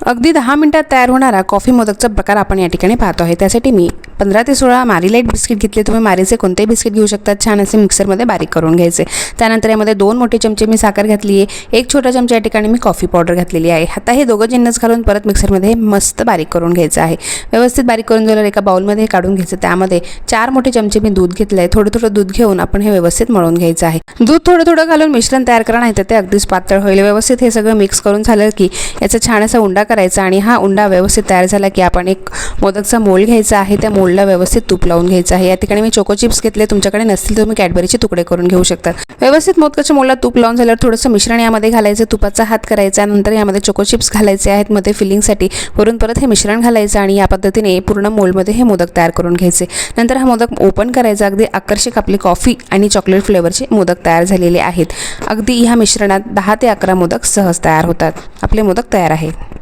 अगदी 10 मिनिटात तयार होणारा कॉफी मोदकचा प्रकार आपण या ठिकाणी पाहतो आहे। त्यासाठी मी 15 ते 16 मारी लाईट बिस्किट घेतले। तुम्ही मारीचे कोणतेही बिस्किट घेऊ शकता। छान असे मिक्सरमध्ये बारीक करून घ्यायचे। त्यानंतर यामध्ये 2 मोठे चमचे मी साखर घातली आहे। 1 छोटा चमचा या ठिकाणी मी कॉफी पावडर घातलेली आहे। आता हे दोघं जिन्नस घालून परत मिक्सरमध्ये मस्त बारीक करून घ्यायचं आहे। व्यवस्थित बारीक करून झाल्यावर एका बाउलमध्ये काढून घ्यायचं। त्यामध्ये 4 मोठे चमचे मी दूध घेतलं आहे। थोडं दूध घेऊन आपण हे व्यवस्थित मळून घ्यायचं आहे। दूध थोडं घालून मिश्रण तयार करा, नाही तर ते अगदीच पातळ होईल। व्यवस्थित हे सगळं मिक्स करून झालं की याचा छान असा उंडा करायचा आणि हा उंडा व्यवस्थित तयार झाला की आपण एक मोदकचा मोल्ड घ्यायचा आहे। त्या मोल्डला व्यवस्थित तूप लावून घ्यायचं आहे। या ठिकाणी मी चोको चिप्स घेतले, तुमच्याकडे नसतील तर तुम्ही कॅडबरीचे तुकडे करून घेऊ शकता। व्यवस्थित मोदकाच्या मोल्डला तूप लावून झाल्यावर थोडंसं मिश्रण यामध्ये घालायचं, तुपाचा हात करायचा, नंतर यामध्ये चोको चिप्स घालायचे आहेत मध्ये फिलिंगसाठी, वरून परत हे मिश्रण घालायचं आणि या पद्धतीने पूर्ण मोल्डमध्ये हे मोदक तयार करून घ्यायचे। नंतर हा मोदक ओपन करायचा। अगदी आकर्षक आपले कॉफी आणि चॉकलेट फ्लेवरचे मोदक तयार झालेले आहेत। अगदी ह्या मिश्रणात 10 ते 11 मोदक सहज तयार होतात। आपले मोदक तयार आहेत।